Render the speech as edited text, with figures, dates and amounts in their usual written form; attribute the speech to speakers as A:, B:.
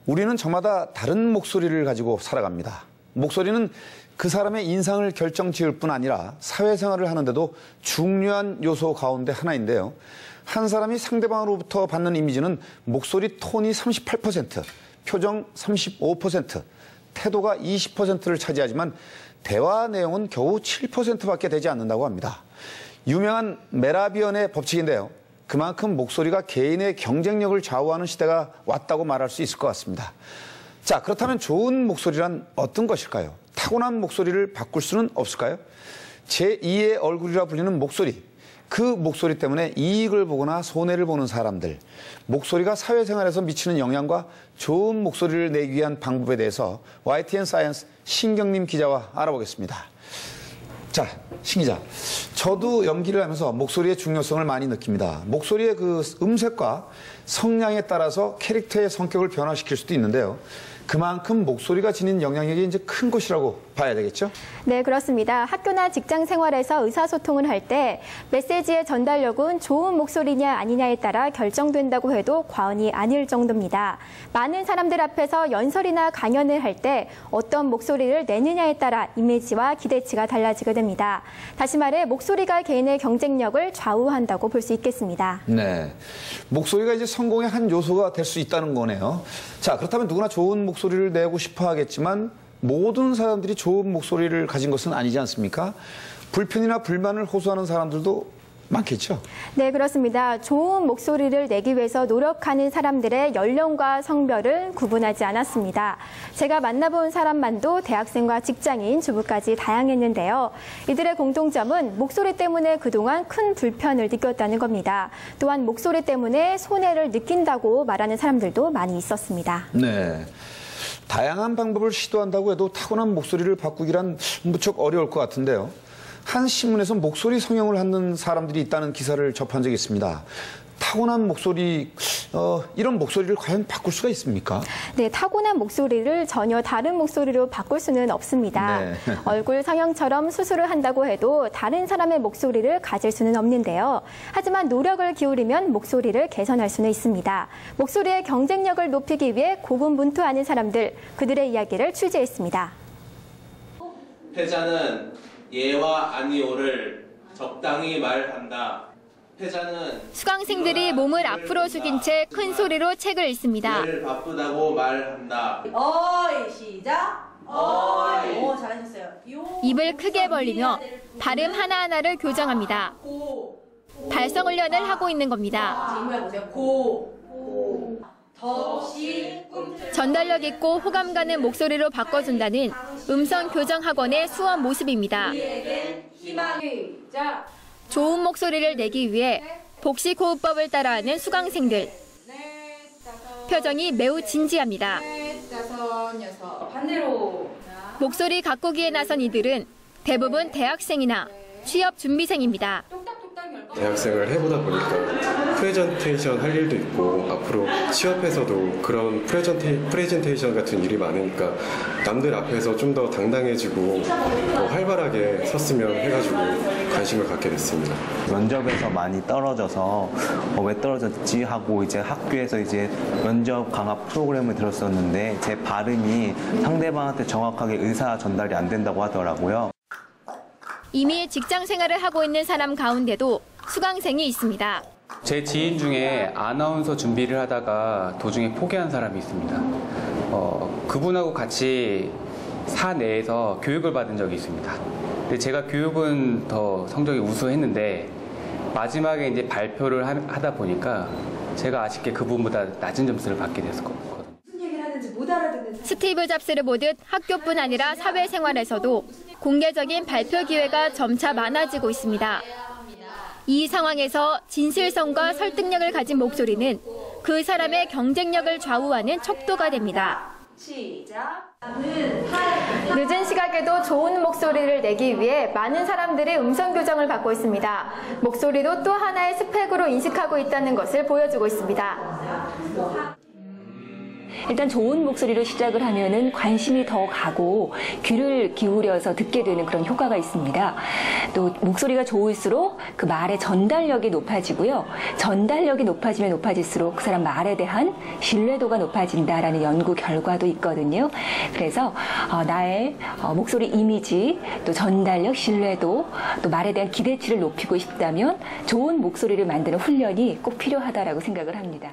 A: 우리는 저마다 다른 목소리를 가지고 살아갑니다. 목소리는 그 사람의 인상을 결정지을 뿐 아니라 사회생활을 하는데도 중요한 요소 가운데 하나인데요. 한 사람이 상대방으로부터 받는 이미지는 목소리 톤이 38%, 표정 35%, 태도가 20%를 차지하지만 대화 내용은 겨우 7%밖에 되지 않는다고 합니다. 유명한 메라비언의 법칙인데요. 그만큼 목소리가 개인의 경쟁력을 좌우하는 시대가 왔다고 말할 수 있을 것 같습니다. 자, 그렇다면 좋은 목소리란 어떤 것일까요? 타고난 목소리를 바꿀 수는 없을까요? 제2의 얼굴이라 불리는 목소리. 그 목소리 때문에 이익을 보거나 손해를 보는 사람들. 목소리가 사회생활에서 미치는 영향과 좋은 목소리를 내기 위한 방법에 대해서 YTN 사이언스 신경림 기자와 알아보겠습니다. 자, 신 기자. 저도 연기를 하면서 목소리의 중요성을 많이 느낍니다. 목소리의 그 음색과 성량에 따라서 캐릭터의 성격을 변화시킬 수도 있는데요. 그만큼 목소리가 지닌 영향력이 이제 큰 것이라고 봐야 되겠죠?
B: 네, 그렇습니다. 학교나 직장 생활에서 의사소통을 할 때 메시지의 전달력은 좋은 목소리냐 아니냐에 따라 결정된다고 해도 과언이 아닐 정도입니다. 많은 사람들 앞에서 연설이나 강연을 할 때 어떤 목소리를 내느냐에 따라 이미지와 기대치가 달라지게 됩니다. 다시 말해 목소리가 개인의 경쟁력을 좌우한다고 볼 수 있겠습니다.
A: 네, 목소리가 이제 성공의 한 요소가 될 수 있다는 거네요. 자, 그렇다면 누구나 좋은 목소리를 내고 싶어 하겠지만 모든 사람들이 좋은 목소리를 가진 것은 아니지 않습니까? 불편이나 불만을 호소하는 사람들도 많겠죠?
B: 네, 그렇습니다. 좋은 목소리를 내기 위해서 노력하는 사람들의 연령과 성별을 구분하지 않았습니다. 제가 만나본 사람만도 대학생과 직장인, 주부까지 다양했는데요. 이들의 공통점은 목소리 때문에 그동안 큰 불편을 느꼈다는 겁니다. 또한 목소리 때문에 손해를 느낀다고 말하는 사람들도 많이 있었습니다.
A: 네. 다양한 방법을 시도한다고 해도 타고난 목소리를 바꾸기란 무척 어려울 것 같은데요. 한 신문에서 목소리 성형을 하는 사람들이 있다는 기사를 접한 적이 있습니다. 타고난 목소리, 이런 목소리를 과연 바꿀 수가 있습니까?
B: 네, 타고난 목소리를 전혀 다른 목소리로 바꿀 수는 없습니다.
A: 네.
B: 얼굴 성형처럼 수술을 한다고 해도 다른 사람의 목소리를 가질 수는 없는데요. 하지만 노력을 기울이면 목소리를 개선할 수는 있습니다. 목소리의 경쟁력을 높이기 위해 고군분투하는 사람들, 그들의 이야기를 취재했습니다.
C: 패자는 예와 아니오를 적당히 말한다.
D: 수강생들이 몸을 앞으로 숙인 채 큰 소리로 책을 읽습니다.
C: 바쁘다고 말한다.
E: 어이, 시작. 어이. 오, 잘하셨어요.
D: 입을 크게 벌리며 발음 하나하나를 교정합니다. 발성 훈련을 하고 있는 겁니다. 전달력 있고 호감 가는 목소리로 바꿔준다는 음성 교정 학원의 수업 모습입니다. 좋은 목소리를 내기 위해 복식호흡법을 따라하는 수강생들. 표정이 매우 진지합니다. 목소리 가꾸기에 나선 이들은 대부분 대학생이나 취업 준비생입니다.
F: 대학생을 해보다 보니까 프레젠테이션 할 일도 있고 앞으로 취업에서도 그런 프레젠테이션 같은 일이 많으니까 남들 앞에서 좀 더 당당해지고 더 활발하게 섰으면 해가지고 관심을 갖게 됐습니다.
G: 면접에서 많이 떨어져서 왜 떨어졌지 하고 이제 학교에서 이제 면접 강화 프로그램을 들었었는데 제 발음이 상대방한테 정확하게 의사 전달이 안 된다고 하더라고요.
D: 이미 직장 생활을 하고 있는 사람 가운데도 수강생이 있습니다.
H: 제 지인 중에 아나운서 준비를 하다가 도중에 포기한 사람이 있습니다. 그분하고 같이 사내에서 교육을 받은 적이 있습니다. 근데 제가 교육은 더 성적이 우수했는데 마지막에 이제 발표를 하다 보니까 제가 아쉽게 그분보다 낮은 점수를 받게 됐거든요.
D: 스티브 잡스를 보듯 학교뿐 아니라 사회생활에서도 공개적인 발표 기회가 점차 많아지고 있습니다. 이 상황에서 진실성과 설득력을 가진 목소리는 그 사람의 경쟁력을 좌우하는 척도가 됩니다.
B: 늦은 시각에도 좋은 목소리를 내기 위해 많은 사람들이 음성 교정을 받고 있습니다. 목소리도 또 하나의 스펙으로 인식하고 있다는 것을 보여주고 있습니다.
I: 일단 좋은 목소리로 시작을 하면은 관심이 더 가고 귀를 기울여서 듣게 되는 그런 효과가 있습니다. 또 목소리가 좋을수록 그 말의 전달력이 높아지고요. 전달력이 높아지면 높아질수록 그 사람 말에 대한 신뢰도가 높아진다라는 연구 결과도 있거든요. 그래서 나의 목소리 이미지, 또 전달력, 신뢰도, 또 말에 대한 기대치를 높이고 싶다면 좋은 목소리를 만드는 훈련이 꼭 필요하다라고 생각을 합니다.